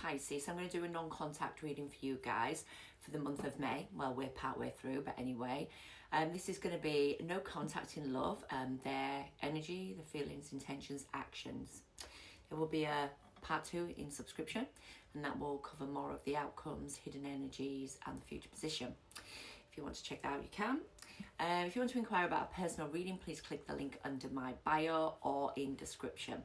Pisces. I'm going to do a non-contact reading for you guys for the month of May. Well, we're partway through, but anyway. This is going to be no contact in love, their energy, the feelings, intentions, actions. There will be a part 2 in subscription, and that will cover more of the outcomes, hidden energies, and the future position. If you want to check that out, you can. If you want to inquire about a personal reading, please click the link under my bio or in description.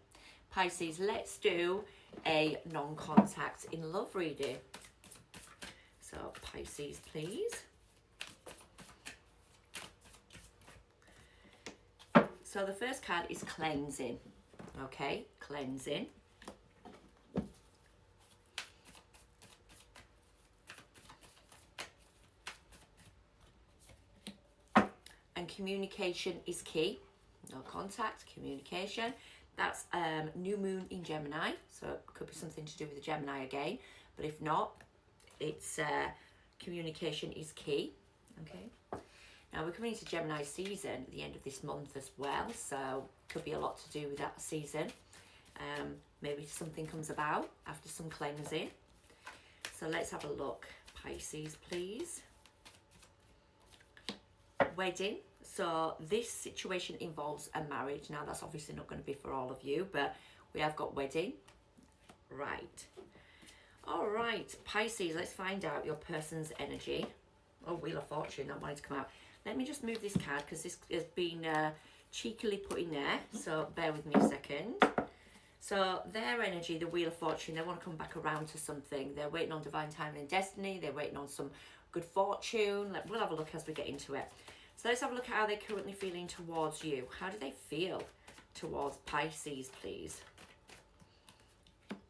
Pisces, let's do a non-contact in love reading. So Pisces, please. So the first card is cleansing. Okay, cleansing. And communication is key. No contact, communication. That's new moon in Gemini, so it could be something to do with the Gemini again. But if not, it's communication is key. Okay. Now we're coming into Gemini season at the end of this month as well, so could be a lot to do with that season. Maybe something comes about after some cleansing. So let's have a look. Pisces, please. Wedding. So this situation involves a marriage. Now that's obviously not going to be for all of you, but we have got wedding. Right. All right, Pisces, let's find out your person's energy. Oh, Wheel of Fortune, that wanted to come out. Let me just move this card because this has been cheekily put in there. So bear with me a second. So their energy, the Wheel of Fortune, they want to come back around to something. They're waiting on divine timing and destiny. They're waiting on some good fortune. We'll have a look as we get into it. So let's have a look at how they're currently feeling towards you. How do they feel towards Pisces, please?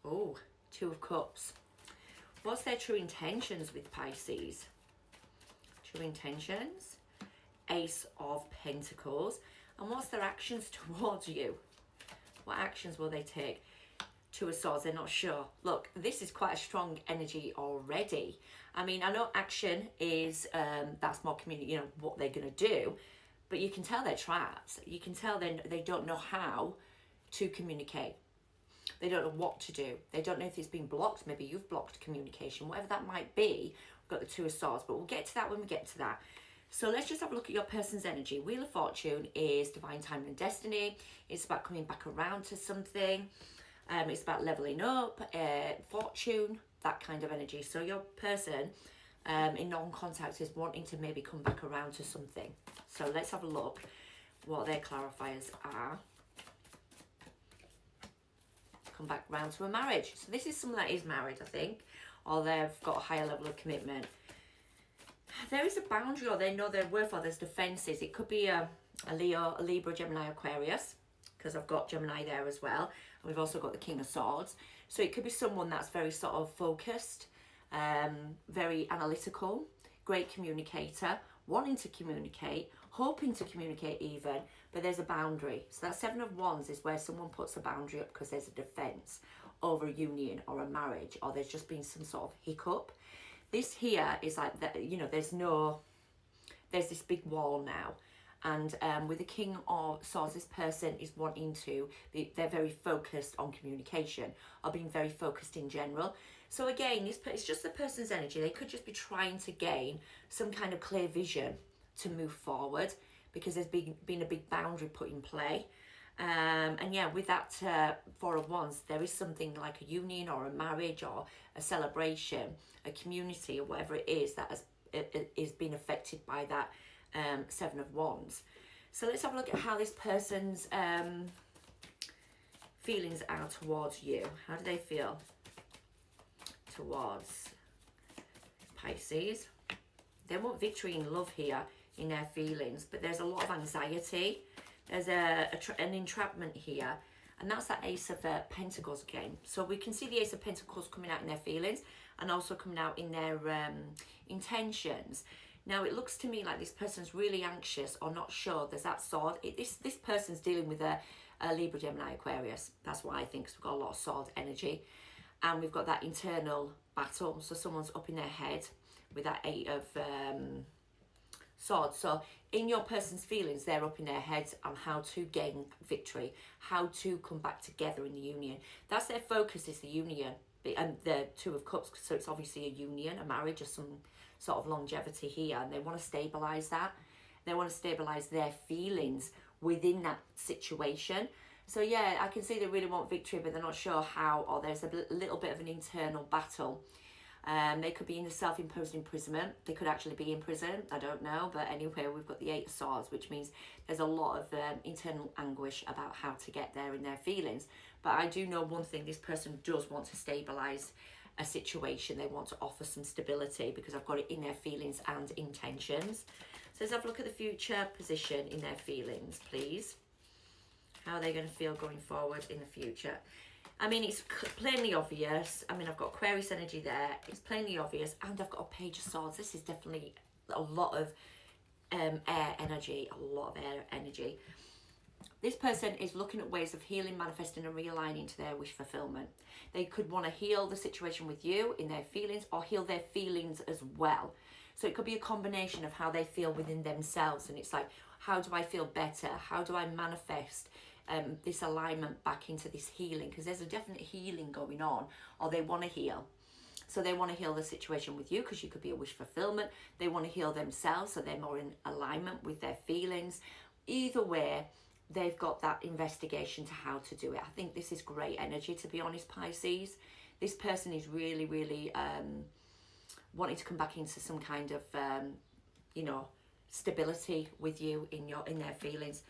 Oh, 2 of Cups. What's their true intentions with Pisces? True intentions. Ace of Pentacles. And what's their actions towards you? What actions will they take? 2 of Swords, they're not sure. Look, this is quite a strong energy already. I mean, I know action is, that's more community, you know, what they're going to do. But you can tell they're trapped. You can tell they don't know how to communicate. They don't know what to do. They don't know if it's been blocked. Maybe you've blocked communication, whatever that might be. We've got the 2 of Swords, but we'll get to that when we get to that. So let's just have a look at your person's energy. Wheel of Fortune is divine timing and destiny. It's about coming back around to something. It's about leveling up, fortune, that kind of energy. So your person in non-contact is wanting to maybe come back around to something. So let's have a look what their clarifiers are. Come back round to a marriage. So this is someone that is married, I think, or they've got a higher level of commitment. There is a boundary, or they know their worth, or there's defenses. It could be a Leo, a Libra, Gemini, Aquarius, because I've got Gemini there as well. And we've also got the King of Swords. So it could be someone that's very sort of focused, very analytical, great communicator, wanting to communicate, hoping to communicate even, but there's a boundary. So that 7 of Wands is where someone puts a boundary up because there's a defense over a union or a marriage, or there's just been some sort of hiccup. This here is like, that, you know, there's this big wall now. And with the King of Swords, this person is wanting to they're very focused on communication, or being very focused in general. So again, it's just the person's energy. They could just be trying to gain some kind of clear vision to move forward, because there's been a big boundary put in play. And yeah, with that 4 of Wands, there is something like a union or a marriage or a celebration, a community, or whatever it is that is being affected by that 7 of Wands. So let's have a look at how this person's feelings are towards you. How do they feel towards Pisces? They want victory in love here in their feelings, but there's a lot of anxiety. There's an entrapment here, and that's that Ace of Pentacles again. So we can see the Ace of Pentacles coming out in their feelings and also coming out in their intentions. Now, it looks to me like this person's really anxious or not sure. There's that sword. This person's dealing with a Libra, Gemini, Aquarius. That's what I think, because we've got a lot of sword energy. And we've got that internal battle. So someone's up in their head with that 8 of Swords. So in your person's feelings, they're up in their heads on how to gain victory, how to come back together in the union. That's their focus, is the union. and the Two of Cups, so it's obviously a union, a marriage, or some sort of longevity here, and they want to stabilize that. They want to stabilize their feelings within that situation. So yeah, I can see they really want victory, but they're not sure how, or there's a little bit of an internal battle. They could be in a self-imposed imprisonment. They could actually be in prison. I don't know. But anyway, we've got the Eight of Swords, which means there's a lot of internal anguish about how to get there in their feelings. But I do know one thing. This person does want to stabilise a situation. They want to offer some stability, because I've got it in their feelings and intentions. So let's have a look at the future position in their feelings, please. How are they going to feel going forward in the future? I mean, it's plainly obvious. I mean, I've got Aquarius energy there. It's plainly obvious. And I've got a Page of Swords. This is definitely a lot of air energy. A lot of air energy. This person is looking at ways of healing, manifesting and realigning to their wish fulfillment. They could want to heal the situation with you in their feelings, or heal their feelings as well. So it could be a combination of how they feel within themselves. And it's like, how do I feel better? How do I manifest this alignment back into this healing? Because there's a definite healing going on, or they want to heal. So they want to heal the situation with you, because you could be a wish fulfillment. They want to heal themselves, so they're more in alignment with their feelings. Either way, they've got that investigation to how to do it. I think this is great energy, to be honest, Pisces. This person is really, really wanting to come back into some kind of, you know, stability with you in their feelings.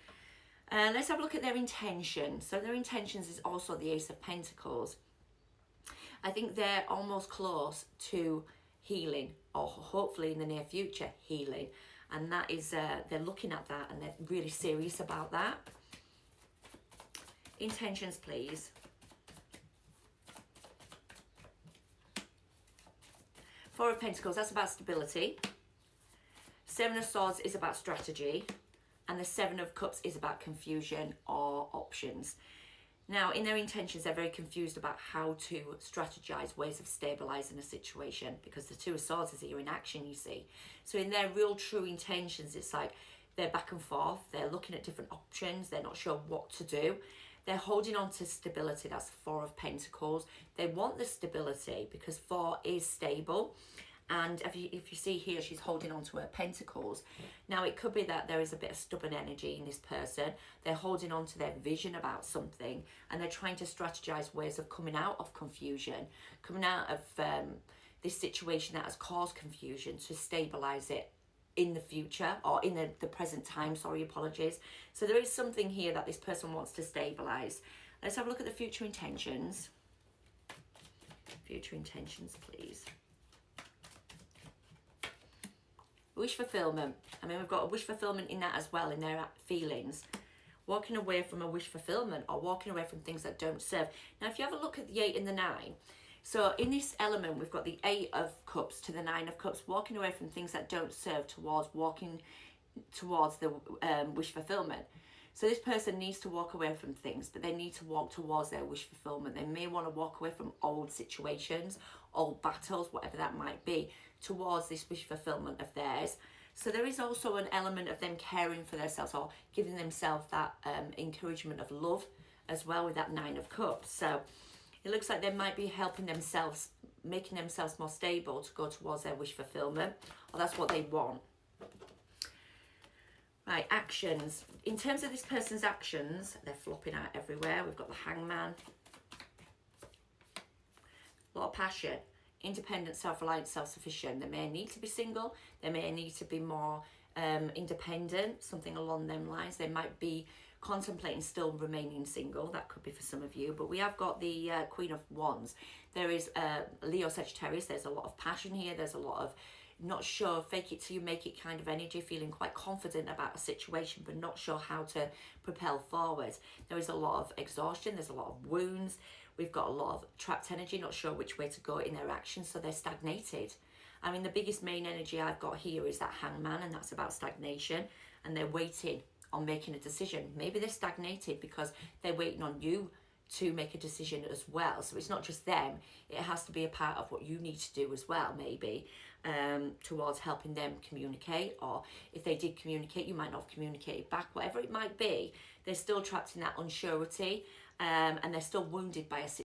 Let's have a look at their intentions. So their intentions is also the Ace of Pentacles. I think they're almost close to healing, or hopefully in the near future healing. And that is, they're looking at that, and they're really serious about that. Intentions, please. Four of Pentacles, that's about stability. Seven of Swords is about strategy. And the Seven of Cups is about confusion or options. Now, in their intentions, they're very confused about how to strategize ways of stabilizing a situation, because the Two of Swords is here in action, you see. So in their real true intentions, it's like they're back and forth. They're looking at different options. They're not sure what to do. They're holding on to stability. That's the Four of Pentacles. They want the stability because Four is stable. And if you see here, she's holding on to her pentacles. Now, it could be that there is a bit of stubborn energy in this person. They're holding on to their vision about something, and they're trying to strategize ways of coming out of confusion, coming out of this situation that has caused confusion, to stabilize it in the future, or in the present time, sorry, apologies. So there is something here that this person wants to stabilize. Let's have a look at the future intentions. Future intentions, please. Wish fulfillment. I mean, we've got a wish fulfillment in that as well, in their feelings. Walking away from a wish fulfillment, or walking away from things that don't serve. Now, if you have a look at the 8 and the 9, so in this element, we've got the 8 of Cups to the 9 of Cups, walking away from things that don't serve, towards walking towards the wish fulfillment. So this person needs to walk away from things, but they need to walk towards their wish fulfillment. They may want to walk away from old situations, old battles, whatever that might be, towards this wish fulfillment of theirs. So there is also an element of them caring for themselves, or giving themselves that encouragement of love as well, with that 9 of Cups. So it looks like they might be helping themselves, making themselves more stable to go towards their wish fulfillment, or that's what they want. Right, actions. In terms of this person's actions, they're flopping out everywhere. We've got the Hangman. A lot of passion. Independent, self-reliant, self-sufficient. They may need to be single. They may need to be more independent, something along them lines. They might be contemplating still remaining single. That could be for some of you. But we have got the Queen of Wands. There is Leo, Sagittarius. There's a lot of passion here. There's a lot of not sure, fake it till you make it kind of energy, feeling quite confident about a situation, but not sure how to propel forward. There is a lot of exhaustion. There's a lot of wounds. We've got a lot of trapped energy, not sure which way to go in their actions, so they're stagnated. I mean, the biggest main energy I've got here is that Hangman, and that's about stagnation, and they're waiting on making a decision. Maybe they're stagnated because they're waiting on you to make a decision as well. So it's not just them, it has to be a part of what you need to do as well, maybe, towards helping them communicate. Or if they did communicate, you might not have communicated back, whatever it might be. They're still trapped in that unsurety, and they're still wounded by a